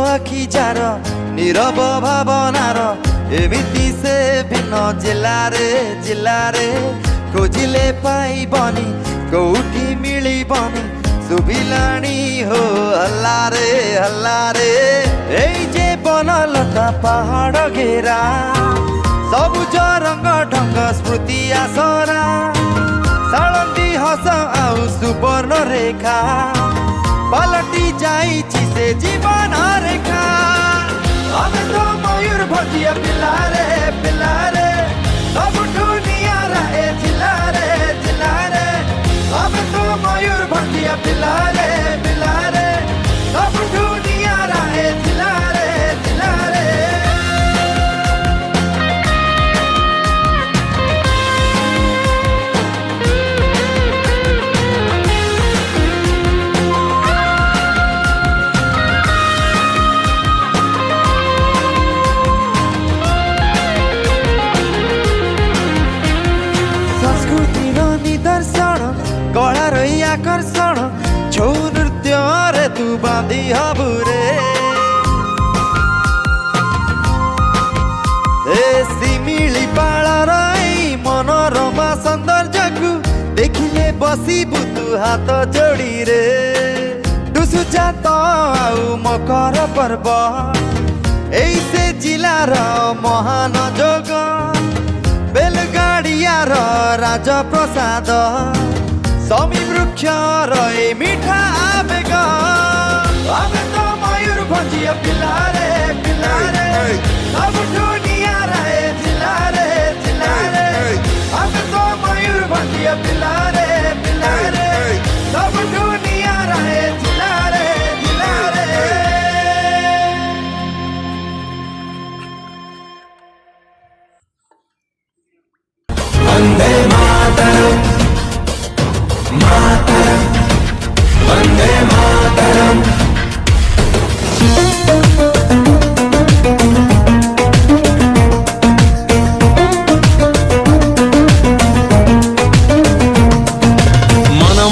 आखि जार नीरव भावनार एमिति से भिन्न जिल्ला रे खोजिले पाइबनी कोठी मिलिबनी सुबिलानी हो हल्ला रे एई जे बनलता पहाड़ घेरा सबुज रंग ढंग स्मृति आसरा साळंदी हस आउ सुवर्ण रेखा पलटी जाइछि से जीवन रेखा अबे तो मयूर भजिया पिला रे सबुठु नियारा ए जिला रे अबे तो मयूर भजिया पिला रे सबुठु नियारा ए जिला रे कलार आकर्षण छौ नृत्य रे तू बांधी हबुरे ए सिमिली पाळर मनोरमा सौंदर्य को देखिले बसिबु तू हाथ जोड़ी रे टुसु जात आउ मकर पर्व ऐसे जिलार महान जोग बेलगाड़ियार राजा प्रसाद समी वृक्ष रहे मीठा आवेग अबे तो मयूर भजिया पिला रे सबुठु नियारा ए जिला रे अबे तो मयूर भजिया पिला रे सबुठु नियारा ए जिला रे वंदे मातरम वंदे मातरम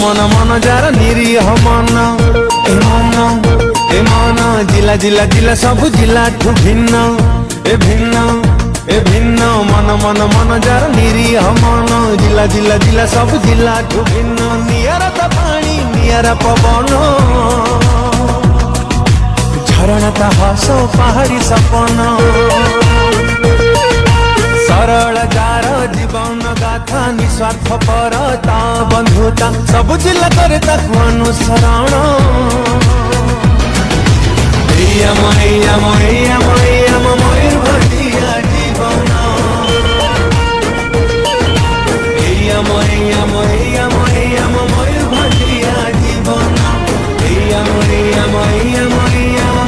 मन मन जार निरीह मन ए मन जिला सब जिला ठू भिन्न ए भिन्न मन जार निरीह मन जिला सब जिला ठू भिन्न नियारा ता पानी नियारा पवन झरणा ता हस पहाड़ी सपन सरल जार जीवन गाथा निस्वार्थ परता बंधुता सब जिला करे ताकू अनुसरण मयूर भजिया जीवन मयूर भजिया जीवन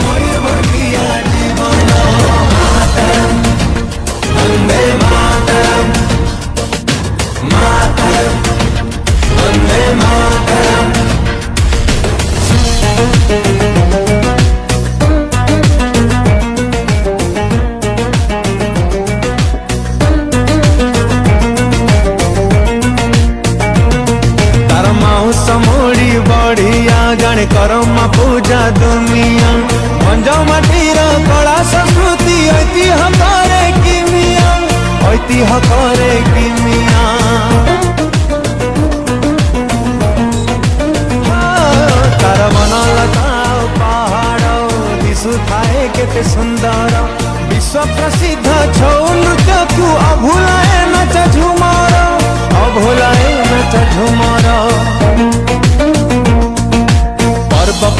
मयूर भजिया जीवन मातरम वंदे मातरम वंदे मातरम समोड़ी बढ़िया जाने करमा पूजा दुनिया भंज माटीर कला संस्कृति ऐतिह्य करे किमिया तार बनलता पहाड़ दिशु थाए केते सुंदर विश्व प्रसिद्ध छौ नृत्य को अभुलाए नच झुमर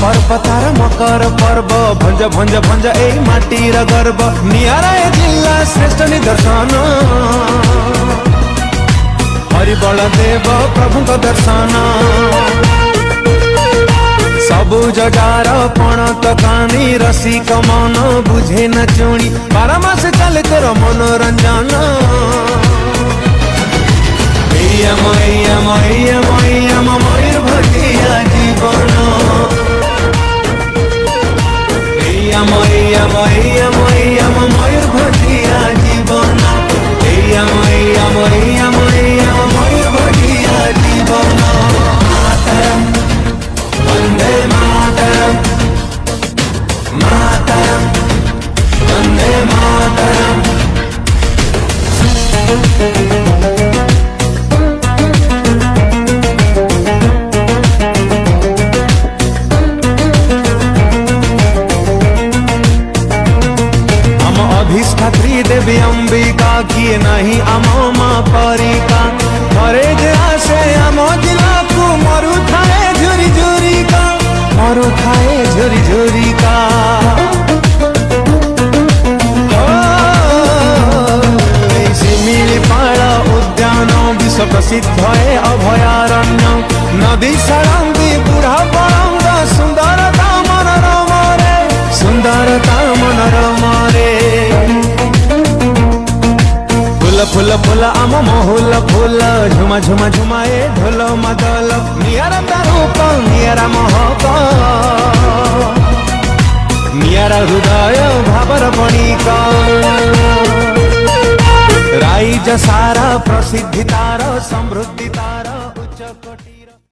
पर्व तार मकर पर्व भंज ए माटीर गर्व नियारा ए जिला श्रेष्ठ निदर्शन हरिबल देव प्रभु दर्शन सबुज डार पणत कानी रसिक मन बुझे न चुणी 12 मास चले तोर मनोरंजन मयूरभंजिया जीवन मयूरभंजिया जीवन मयूरभंजिया जीवन मातरम वंदे मातरम मातरम वंदे मातरम अधिष्ठात्री देवी अंबिका किए नहीं आम माँ परिका घरे जे आसे आम जिला को मरु थाए झुरी झुरी का मरु थाए झुरी झुरी का शिमिलीपाल उद्यान विश्व प्रसिद्ध है अभयारण्य नदी सड़ंदी बुढ़ा बरंग सुंदरता मनोरम रे सुंदरता मनोरम रे फूल फूल आम महुल फूल झुमा झुमा झुमाए ढोल मदल नियारा रूप नियारा महक नियारा हृदय भावर बणिक राइज सारा प्रसिद्धि तार समृद्धि तार